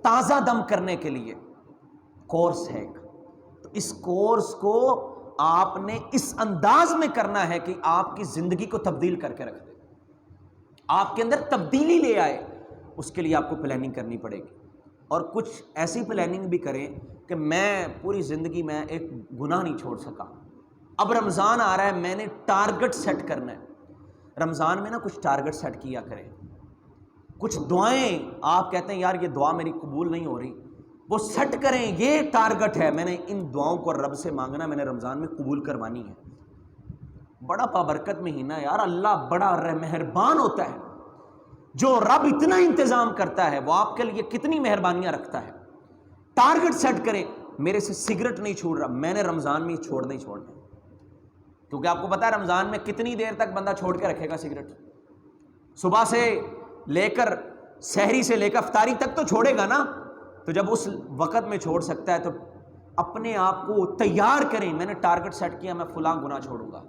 تازہ دم کرنے کے لیے کورس ہے ایک، تو اس کورس کو آپ نے اس انداز میں کرنا ہے کہ آپ کی زندگی کو تبدیل کر کے رکھ دے، آپ کے اندر تبدیلی لے آئے، اس کے لیے آپ کو پلاننگ کرنی پڑے گی۔ اور کچھ ایسی پلاننگ بھی کریں کہ میں پوری زندگی میں ایک گناہ نہیں چھوڑ سکا، اب رمضان آ رہا ہے میں نے ٹارگٹ سیٹ کرنا ہے۔ رمضان میں نا کچھ ٹارگٹ سیٹ کیا کریں، کچھ دعائیں آپ کہتے ہیں یار یہ دعا میری قبول نہیں ہو رہی، وہ سیٹ کریں، یہ ٹارگٹ ہے میں نے ان دعاؤں کو رب سے مانگنا، میں نے رمضان میں قبول کروانی ہے۔ بڑا بابرکت مہینہ یار، اللہ بڑا مہربان ہوتا ہے، جو رب اتنا انتظام کرتا ہے وہ آپ کے لیے کتنی مہربانیاں رکھتا ہے۔ ٹارگٹ سیٹ کریں، میرے سے سگریٹ نہیں چھوڑ رہا، میں نے رمضان میں چھوڑنا ہی چھوڑنا ہے، کیونکہ آپ کو پتا ہے رمضان میں کتنی دیر تک بندہ چھوڑ کے رکھے گا سگریٹ، صبح سے لے کر سحری سے لے کر افطاری تک تو چھوڑے گا نا، تو جب اس وقت میں چھوڑ سکتا ہے تو اپنے آپ کو تیار کریں، میں نے ٹارگٹ سیٹ کیا میں فلاں گناہ چھوڑوں گا۔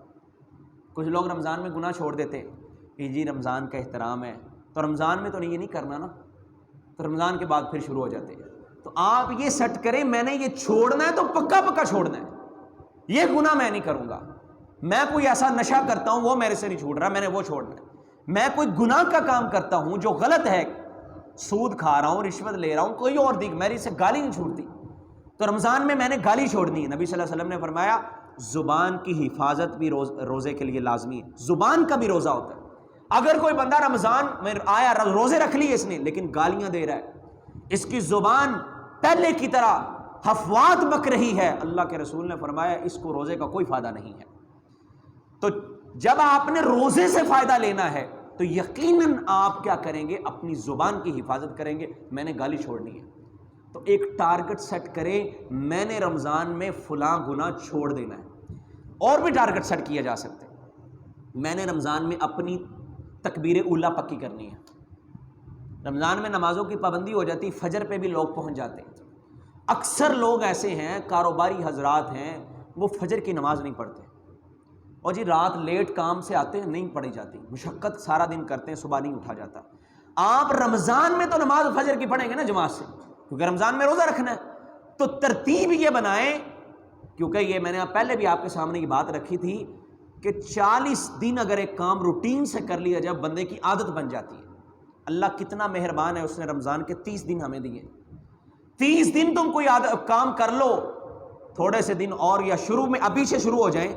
کچھ لوگ رمضان میں گناہ چھوڑ دیتے کہ جی رمضان کا احترام ہے، تو رمضان میں تو یہ نہیں کرنا نا، تو رمضان کے بعد پھر شروع ہو جاتے ہیں۔ تو آپ یہ سیٹ کریں میں نے یہ چھوڑنا ہے تو پکا پکا چھوڑنا ہے، یہ گناہ میں نہیں کروں گا، میں کوئی ایسا نشہ کرتا ہوں وہ میرے سے نہیں چھوڑ رہا، میں نے وہ چھوڑنا ہے، میں کوئی گناہ کا کام کرتا ہوں جو غلط ہے، سود کھا رہا ہوں، رشوت لے رہا ہوں، کوئی اور میری سے گالی نہیں چھوڑتی، تو رمضان میں نے گالی چھوڑنی ہے۔ نبی صلی اللہ علیہ وسلم نے فرمایا زبان کی حفاظت بھی روزے کے لیے لازمی ہے، زبان کا بھی روزہ ہوتا ہے۔ اگر کوئی بندہ رمضان میں آیا روزے رکھ لیے اس نے لیکن گالیاں دے رہا ہے، اس کی زبان پہلے کی طرح حفوات بک رہی ہے، اللہ کے رسول نے فرمایا اس کو روزے کا کوئی فائدہ نہیں ہے۔ تو جب آپ نے روزے سے فائدہ لینا ہے تو یقیناً آپ کیا کریں گے؟ اپنی زبان کی حفاظت کریں گے، میں نے گالی چھوڑنی ہے، تو ایک ٹارگٹ سیٹ کریں میں نے رمضان میں فلاں گناہ چھوڑ دینا ہے۔ اور بھی ٹارگٹ سیٹ کیا جا سکتے ہیں، میں نے رمضان میں اپنی تکبیر اولیٰ پکی کرنی ہے۔ رمضان میں نمازوں کی پابندی ہو جاتی، فجر پہ بھی لوگ پہنچ جاتے ہیں، اکثر لوگ ایسے ہیں کاروباری حضرات ہیں وہ فجر کی نماز نہیں پڑھتے، اور جی رات لیٹ کام سے آتے ہیں نہیں پڑھی جاتی، مشقت سارا دن کرتے ہیں صبح نہیں اٹھا جاتا۔ آپ رمضان میں تو نماز فجر کی پڑھیں گے نا جماعت سے، کیونکہ رمضان میں روزہ رکھنا ہے، تو ترتیب یہ بنائیں، کیونکہ یہ میں نے پہلے بھی آپ کے سامنے یہ بات رکھی تھی کہ 40 دن اگر ایک کام روٹین سے کر لیا جب بندے کی عادت بن جاتی ہے، اللہ کتنا مہربان ہے، اس نے رمضان کے 30 دن ہمیں دیے، 30 دن تم کوئی کام کر لو، تھوڑے سے دن اور یا شروع میں ابھی سے شروع ہو جائیں،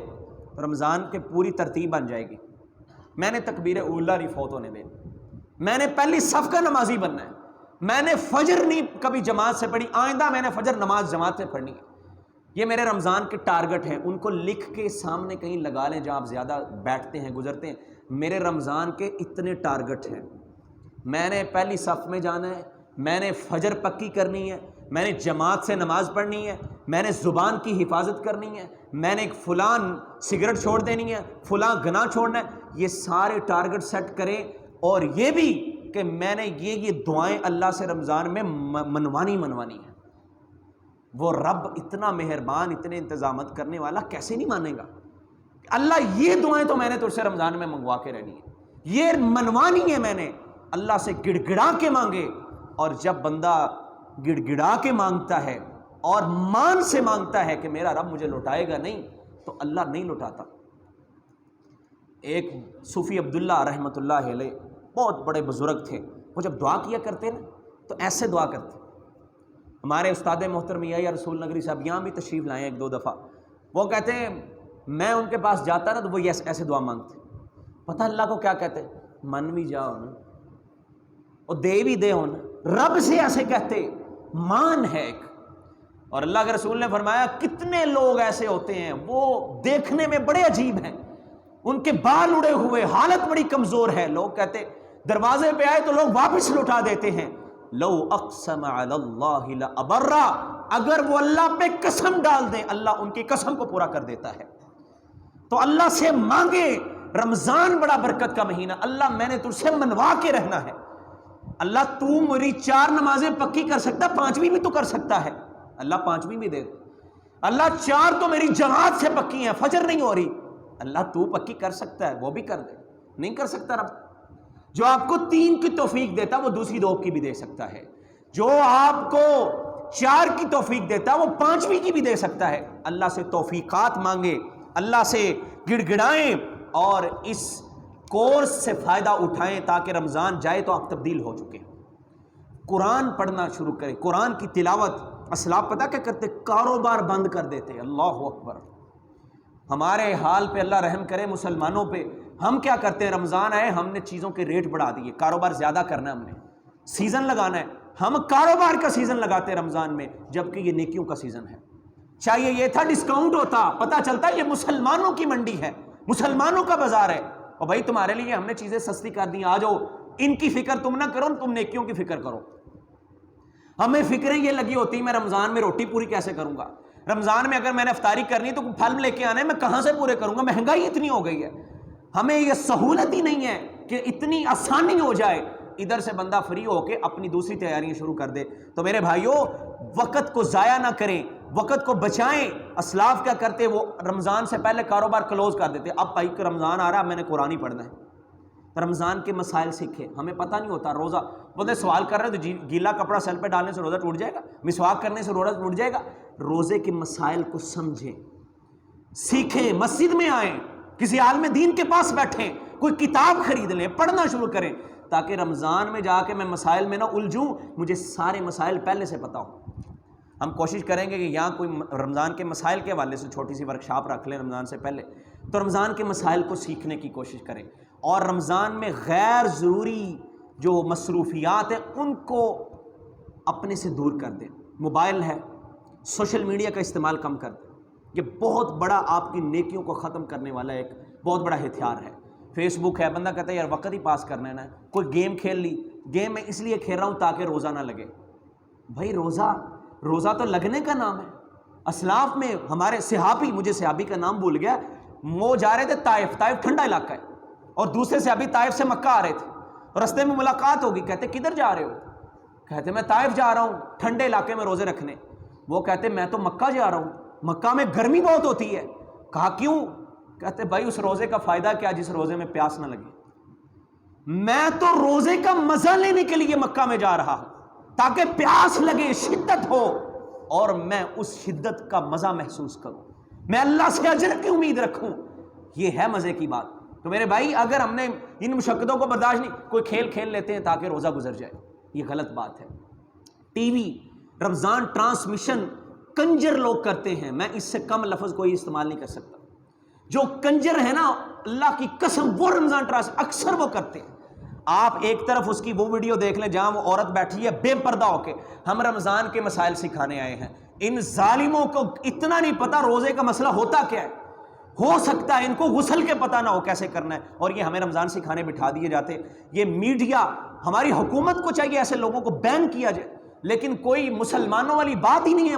رمضان کے پوری ترتیب بن جائے گی۔ میں نے تکبیر اولیٰ نہیں فوت ہونے دینی، میں نے پہلی صف کا نمازی بننا ہے، میں نے فجر نہیں کبھی جماعت سے پڑھی، آئندہ میں نے فجر نماز جماعت سے پڑھنی ہے. یہ میرے رمضان کے ٹارگٹ ہیں، ان کو لکھ کے سامنے کہیں لگا لیں جہاں آپ زیادہ بیٹھتے ہیں گزرتے ہیں. میرے رمضان کے اتنے ٹارگٹ ہیں. میں نے پہلی صف میں جانا ہے، میں نے فجر پکی کرنی ہے، میں نے جماعت سے نماز پڑھنی ہے، میں نے زبان کی حفاظت کرنی ہے، میں نے فلاں سگریٹ چھوڑ دینی ہے، فلاں گناہ چھوڑنا ہے. یہ سارے ٹارگٹ سیٹ کریں، اور یہ بھی کہ میں نے یہ دعائیں اللہ سے رمضان میں منوانی ہے. وہ رب اتنا مہربان، اتنے انتظامات کرنے والا کیسے نہیں مانے گا؟ اللہ یہ دعائیں تو میں نے تجھ سے رمضان میں منگوا کے رہنی ہے، یہ منوانی ہے. میں نے اللہ سے گڑ گڑا کے مانگے. اور جب بندہ گڑ گڑا کے مانگتا ہے اور مان سے مانگتا ہے کہ میرا رب مجھے لوٹائے گا نہیں، تو اللہ نہیں لوٹاتا. ایک صوفی عبداللہ رحمۃ اللہ علیہ بہت بڑے بزرگ تھے. وہ جب دعا کیا کرتے نا تو ایسے دعا کرتے. ہمارے استاد محترم یا رسول نگری صاحب یہاں بھی تشریف لائے ایک دو دفعہ. وہ کہتے ہیں میں ان کے پاس جاتا نا تو وہ ایسے دعا مانگتے. پتہ اللہ کو کیا کہتے؟ من بھی جاؤ نا اور دے بھی دے ہونا. رب سے ایسے کہتے، مان ہے ایک. اور اللہ کے رسول نے فرمایا کتنے لوگ ایسے ہوتے ہیں وہ دیکھنے میں بڑے عجیب ہیں، ان کے بال اڑے ہوئے، حالت بڑی کمزور ہے. لوگ کہتے دروازے پہ آئے تو لوگ واپس لوٹا دیتے ہیں. لو اقسم علی اللہ لابرہ، اگر وہ اللہ پہ قسم ڈال دیں اللہ ان کی قسم کو پورا کر دیتا ہے. تو اللہ سے مانگے. رمضان بڑا برکت کا مہینہ. اللہ میں نے تجھ سے منوا کے رہنا ہے. اللہ تو میری 4 نمازیں پکی کر سکتا، 5ویں بھی تو کر سکتا ہے. اللہ 5ویں بھی دے دے. اللہ 4 تو میری جماعت سے پکی ہیں، فجر نہیں ہو رہی، اللہ تو پکی کر سکتا ہے، وہ بھی کر دے. نہیں کر سکتا رب؟ جو آپ کو 3 کی توفیق دیتا وہ دوسری 2 کی بھی دے سکتا ہے. جو آپ کو 4 کی توفیق دیتا وہ 5ویں کی بھی دے سکتا ہے. اللہ سے توفیقات مانگے، اللہ سے گڑ گڑائیں اور اس کورس سے فائدہ اٹھائیں تاکہ رمضان جائے تو آپ تبدیل ہو چکے. قرآن پڑھنا شروع کریں، قرآن کی تلاوت. اسلاف پتہ کیا کرتے؟ کاروبار بند کر دیتے. اللہ اکبر. ہمارے حال پہ اللہ رحم کرے مسلمانوں پہ. ہم کیا کرتے ہیں؟ رمضان آئے ہم نے چیزوں کے ریٹ بڑھا دیے، کاروبار زیادہ کرنا ہے، ہم نے سیزن لگانا ہے. ہم کاروبار کا سیزن لگاتے ہیں رمضان میں، جبکہ یہ نیکیوں کا سیزن ہے. چاہیے یہ تھا ڈسکاؤنٹ ہوتا، پتہ چلتا یہ مسلمانوں کی منڈی ہے، مسلمانوں کا بازار ہے. اور بھائی تمہارے لیے ہم نے چیزیں سستی کر دی، آ جاؤ. ان کی فکر تم نہ کرو، تم نیکیوں کی فکر کرو. ہمیں فکریں یہ لگی ہوتی میں رمضان میں روٹی پوری کیسے کروں گا، رمضان میں اگر میں نے افطاری کرنی تو پھل لے کے آنے میں کہاں سے پورے کروں گا، مہنگائی اتنی ہو گئی ہے. ہمیں یہ سہولت ہی نہیں ہے کہ اتنی آسانی ہو جائے. ادھر سے بندہ فری ہو کے اپنی دوسری تیاریاں شروع کر دے. تو میرے بھائیوں وقت کو ضائع نہ کریں، وقت کو بچائیں. اسلاف کیا کرتے؟ وہ رمضان سے پہلے کاروبار کلوز کر دیتے. اب بھائی رمضان آ رہا ہے میں نے قرآن ہی پڑھنا ہے. رمضان کے مسائل سیکھے. ہمیں پتہ نہیں ہوتا روزہ بولتے سوال کر رہے تو گیلا کپڑا سر پہ ڈالنے سے روزہ ٹوٹ جائے گا، مسواک کرنے سے روزہ ٹوٹ جائے گا. روزے کے مسائل کو سمجھیں، سیکھیں، مسجد میں آئیں، کسی عالم دین کے پاس بیٹھیں، کوئی کتاب خرید لیں، پڑھنا شروع کریں تاکہ رمضان میں جا کے میں مسائل میں نہ الجھوں، مجھے سارے مسائل پہلے سے پتہ ہوں. ہم کوشش کریں گے کہ یہاں کوئی رمضان کے مسائل کے حوالے سے چھوٹی سی ورکشاپ رکھ لیں رمضان سے پہلے، تو رمضان کے مسائل کو سیکھنے کی کوشش کریں. اور رمضان میں غیر ضروری جو مصروفیات ہیں ان کو اپنے سے دور کر دیں. موبائل ہے، سوشل میڈیا کا استعمال کم کر دیں. یہ بہت بڑا آپ کی نیکیوں کو ختم کرنے والا ایک بہت بڑا ہتھیار ہے. فیس بک ہے، بندہ کہتا ہے یار وقت ہی پاس کرنا ہے نا، کوئی گیم کھیل لی، گیم میں اس لیے کھیل رہا ہوں تاکہ روزہ نہ لگے. بھائی روزہ تو لگنے کا نام ہے. اسلاف میں ہمارے صحابی، مجھے صحابی کا نام بھول گیا، وہ جا رہے تھے طائف ٹھنڈا علاقہ ہے، اور دوسرے صحابی طائف سے مکہ آ رہے تھے. رستے میں ملاقات ہوگی، کہتے کدھر جا رہے ہو؟ کہتے میں طائف جا رہا ہوں ٹھنڈے علاقے میں روزے رکھنے. وہ کہتے میں تو مکہ جا رہا ہوں، مکہ میں گرمی بہت ہوتی ہے. کہا کیوں؟ کہتے بھائی اس روزے کا فائدہ کیا جس روزے میں پیاس نہ لگے. میں تو روزے کا مزہ لینے کے لیے مکہ میں جا رہا ہوں تاکہ پیاس لگے، شدت ہو، اور میں اس شدت کا مزہ محسوس کروں، میں اللہ سے اجر کی امید رکھوں. یہ ہے مزے کی بات. تو میرے بھائی اگر ہم نے ان مشقتوں کو برداشت نہیں، کوئی کھیل کھیل لیتے ہیں تاکہ روزہ گزر جائے، یہ غلط بات ہے. ٹی وی رمضان ٹرانسمیشن کنجر لوگ کرتے ہیں، میں اس سے کم لفظ کوئی استعمال نہیں کر سکتا. جو کنجر ہے نا اللہ کی قسم وہ رمضان اکثر وہ کرتے ہیں. آپ ایک طرف اس کی وہ ویڈیو دیکھ لیں جہاں وہ عورت بیٹھی ہے بے پردہ ہو کے، ہم رمضان کے مسائل سکھانے آئے ہیں۔ ان ظالموں کو اتنا نہیں پتا روزے کا مسئلہ ہوتا کیا ہے، ہو سکتا ہے ان کو غسل کے پتہ نہ ہو کیسے کرنا ہے، اور یہ ہمیں رمضان سکھانے بٹھا دیے جاتے۔ یہ میڈیا، ہماری حکومت کو چاہیے ایسے لوگوں کو بین کیا جائے، لیکن کوئی مسلمانوں والی بات ہی نہیں ہے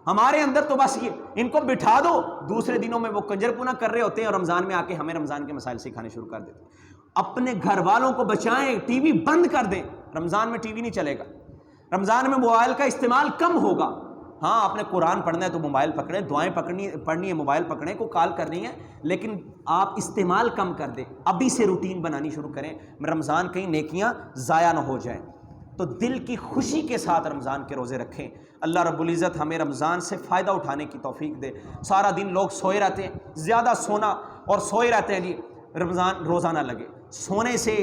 ہمارے اندر تو بس یہ ان کو بٹھا دو، دوسرے دنوں میں وہ کنجر پونا کر رہے ہوتے ہیں اور رمضان میں آ کے ہمیں رمضان کے مسائل سکھانے شروع کر دیتے ہیں۔ اپنے گھر والوں کو بچائیں، ٹی وی بند کر دیں، رمضان میں ٹی وی نہیں چلے گا، رمضان میں موبائل کا استعمال کم ہوگا۔ ہاں آپ نے قرآن پڑھنا ہے تو موبائل پکڑیں، دعائیں پڑھنی ہے موبائل پکڑیں، کو کال کرنی ہے، لیکن آپ استعمال کم کر دیں، ابھی سے روٹین بنانی شروع کریں، رمضان کہیں نیکیاں ضائع نہ ہو جائیں۔ تو دل کی خوشی کے ساتھ رمضان کے روزے رکھیں۔ اللہ رب العزت ہمیں رمضان سے فائدہ اٹھانے کی توفیق دے۔ سارا دن لوگ سوئے رہتے ہیں، زیادہ سونا اور سوئے رہتے ہیں، جی رمضان روزہ نہ لگے۔ سونے سے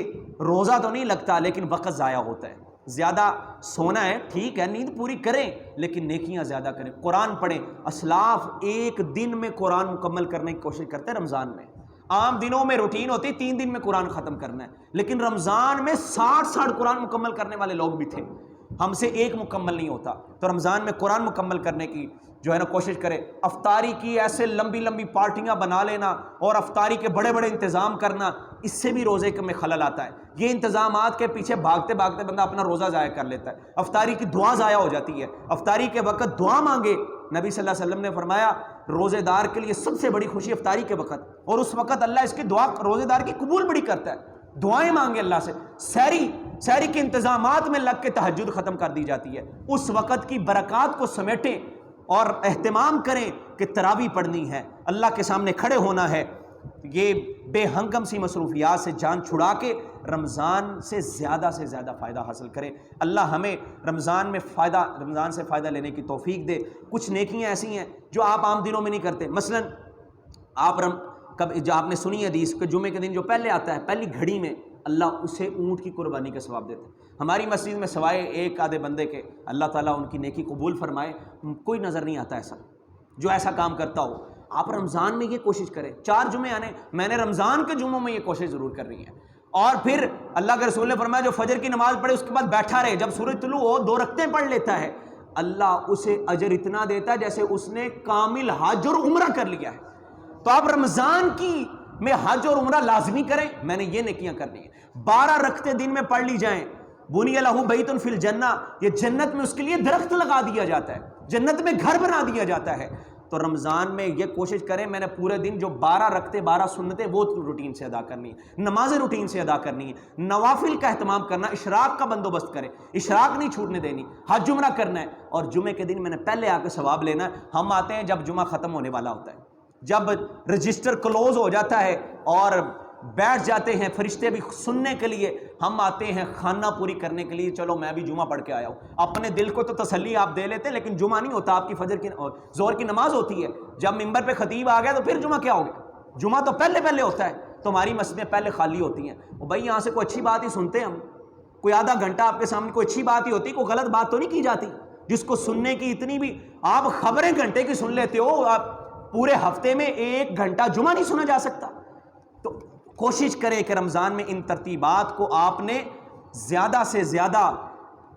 روزہ تو نہیں لگتا لیکن وقت ضائع ہوتا ہے۔ زیادہ سونا ہے ٹھیک ہے، نیند پوری کریں لیکن نیکیاں زیادہ کریں، قرآن پڑھیں۔ اسلاف ایک دن میں قرآن مکمل کرنے کی کوشش کرتے ہیں رمضان میں۔ عام دنوں میں روٹین ہوتی 3 دن میں قرآن ختم کرنا ہے، لیکن رمضان میں 60 قرآن مکمل کرنے والے لوگ بھی تھے، ہم سے ایک مکمل نہیں ہوتا۔ تو رمضان میں قرآن مکمل کرنے کی جو ہے نا کوشش کرے۔ افطاری کی ایسے لمبی لمبی پارٹیاں بنا لینا اور افطاری کے بڑے بڑے انتظام کرنا، اس سے بھی روزے میں خلل آتا ہے۔ یہ انتظامات کے پیچھے بھاگتے بھاگتے بندہ اپنا روزہ ضائع کر لیتا ہے، افطاری کی دعا ضائع ہو جاتی ہے۔ افطاری کے وقت دعا مانگے، نبی صلی اللہ علیہ وسلم نے فرمایا روزے دار کے لیے سب سے بڑی خوشی افطاری کے وقت، اور اس وقت اللہ اس کی دعا روزے دار کی قبول بڑی کرتا ہے۔ دعائیں مانگے اللہ سے، سحری کے انتظامات میں لگ کے تہجد ختم کر دی جاتی ہے، اس وقت کی برکات کو سمیٹیں اور اہتمام کریں کہ تراویح پڑھنی ہے، اللہ کے سامنے کھڑے ہونا ہے۔ یہ بے ہنگم سی مصروفیات سے جان چھڑا کے رمضان سے زیادہ فائدہ حاصل کریں۔ اللہ ہمیں رمضان سے فائدہ لینے کی توفیق دے۔ کچھ نیکیاں ایسی ہیں جو آپ عام دنوں میں نہیں کرتے، مثلا آپ نے سنی حدیث کہ جمعے کے دن جو پہلے آتا ہے، پہلی گھڑی میں اللہ اسے اونٹ کی قربانی کا ثواب دیتا ہے۔ ہماری مسجد میں سوائے ایک آدھے بندے کے، اللہ تعالیٰ ان کی نیکی قبول فرمائے، کوئی نظر نہیں آتا ایسا جو ایسا کام کرتا ہو۔ آپ رمضان میں یہ کوشش کریں، 4 جمعے آنے، میں نے رمضان کے جمعوں میں یہ کوشش ضرور کرنی ہے۔ اور پھر اللہ کے رسول نے فرمایا جو فجر کی نماز پڑھے اس کے بعد بیٹھا رہے، جب سورج طلوع ہو 2 رکعتیں پڑھ لیتا ہے، اللہ اسے اجر اتنا دیتا ہے جیسے اس نے کامل حج اور عمرہ کر لیا ہے۔ تو آپ رمضان میں حج اور عمرہ لازمی کریں، میں نے یہ نیکیاں کرنی ہیں۔ 12 رکعتیں دن میں پڑھ لی جائیں۔ بنی لہ بیت فی الجنہ، یہ جنت میں اس کے لیے درخت لگا دیا جاتا ہے، جنت میں گھر بنا دیا جاتا ہے۔ تو رمضان میں یہ کوشش کریں میں نے پورے دن جو 12 رکعتیں 12 سنتیں وہ روٹین سے ادا کرنی ہے، نمازیں روٹین سے ادا کرنی ہے، نوافل کا اہتمام کرنا، اشراق کا بندوبست کریں، اشراق نہیں چھوٹنے دینی، حج عمرہ کرنا ہے، اور جمعے کے دن میں نے پہلے آ کے ثواب لینا ہے۔ ہم آتے ہیں جب جمعہ ختم ہونے والا ہوتا ہے، جب رجسٹر کلوز ہو جاتا ہے اور بیٹھ جاتے ہیں فرشتے بھی سننے کے لیے، ہم آتے ہیں خانہ پوری کرنے کے لیے، چلو میں بھی جمعہ پڑھ کے آیا ہوں۔ اپنے دل کو تو تسلی آپ دے لیتے، لیکن جمعہ نہیں ہوتا، آپ کی فجر کی ظہر کی نماز ہوتی ہے، جب ممبر پہ خطیب آ گیا تو پھر جمعہ کیا ہو گیا؟ جمعہ تو پہلے ہوتا ہے۔ تو ہماری مسجدیں پہلے خالی ہوتی ہیں، بھائی یہاں سے کوئی اچھی بات ہی سنتے ہیں ہم، کوئی آدھا گھنٹہ آپ کے سامنے کوئی اچھی بات ہی ہوتی، کوئی غلط بات تو نہیں کی جاتی جس کو سننے کی اتنی بھی، آپ خبریں گھنٹے کی سن لیتے ہو، آپ پورے ہفتے میں 1 گھنٹہ جمعہ نہیں سنا جا سکتا۔ تو کوشش کریں کہ رمضان میں ان ترتیبات کو آپ نے زیادہ سے زیادہ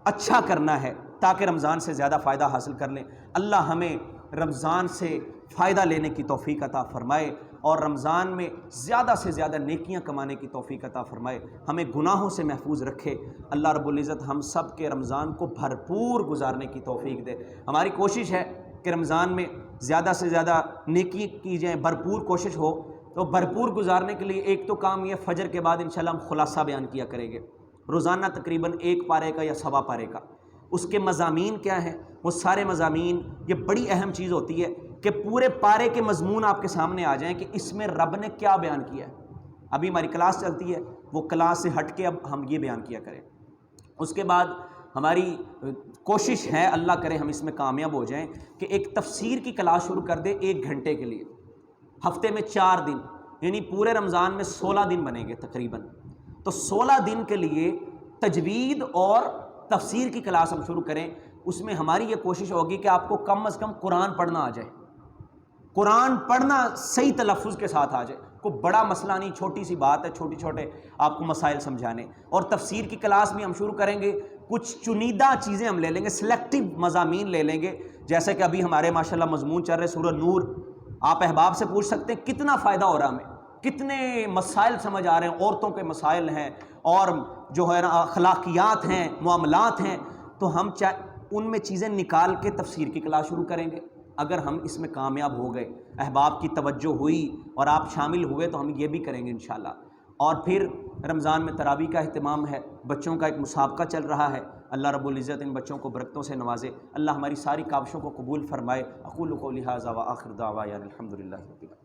اچھا کرنا ہے تاکہ رمضان سے زیادہ فائدہ حاصل کر لیں۔ اللہ ہمیں رمضان سے فائدہ لینے کی توفیق عطا فرمائے اور رمضان میں زیادہ سے زیادہ نیکیاں کمانے کی توفیق عطا فرمائے، ہمیں گناہوں سے محفوظ رکھے۔ اللہ رب العزت ہم سب کے رمضان کو بھرپور گزارنے کی توفیق دے۔ ہماری کوشش ہے کہ رمضان میں زیادہ سے زیادہ نیکی کی جائیں، بھرپور کوشش ہو۔ تو بھرپور گزارنے کے لیے ایک تو کام یہ، فجر کے بعد انشاءاللہ ہم خلاصہ بیان کیا کریں گے، روزانہ تقریباً 1 پارے کا یا 1.25 پارے کا۔ اس کے مضامین کیا ہیں، وہ سارے مضامین، یہ بڑی اہم چیز ہوتی ہے کہ پورے پارے کے مضمون آپ کے سامنے آ جائیں کہ اس میں رب نے کیا بیان کیا ہے۔ ابھی ہماری کلاس چلتی ہے، وہ کلاس سے ہٹ کے اب ہم یہ بیان کیا کریں۔ اس کے بعد ہماری کوشش ہے، اللہ کرے ہم اس میں کامیاب ہو جائیں، کہ ایک تفسیر کی کلاس شروع کر دیں 1 گھنٹے کے لیے، ہفتے میں 4 دن، یعنی پورے رمضان میں 16 دن بنیں گے تقریباً۔ تو 16 دن کے لیے تجوید اور تفسیر کی کلاس ہم شروع کریں۔ اس میں ہماری یہ کوشش ہوگی کہ آپ کو کم از کم قرآن پڑھنا آ جائے، قرآن پڑھنا صحیح تلفظ کے ساتھ آ جائے۔ کوئی بڑا مسئلہ نہیں، چھوٹی سی بات ہے، چھوٹے چھوٹے آپ کو مسائل سمجھانے. اور تفسیر کی کلاس بھی ہم شروع کریں گے، کچھ چنیدہ چیزیں ہم لے لیں گے، سلیکٹیو مضامین لے لیں گے. جیسے کہ ابھی ہمارے ماشاءاللہ مضمون چل رہے سورہ نور. آپ احباب سے پوچھ سکتے ہیں کتنا فائدہ ہو رہا ہمیں، کتنے مسائل سمجھ آ رہے ہیں، عورتوں کے مسائل ہیں اور جو ہے نا اخلاقیات ہیں، معاملات ہیں. تو ہم ان میں چیزیں نکال کے تفسیر کی کلاس شروع کریں گے. اگر ہم اس میں کامیاب ہو گئے، احباب کی توجہ ہوئی اور آپ شامل ہوئے، تو ہم یہ بھی کریں گے انشاءاللہ. اور پھر رمضان میں تراویح کا اہتمام ہے، بچوں کا ایک مسابقہ چل رہا ہے. اللہ رب العزت ان بچوں کو برکتوں سے نوازے، اللہ ہماری ساری کاوشوں کو قبول فرمائے. اقول قولی ھذا وآخر دعوانا الحمد للہ رب العالمین.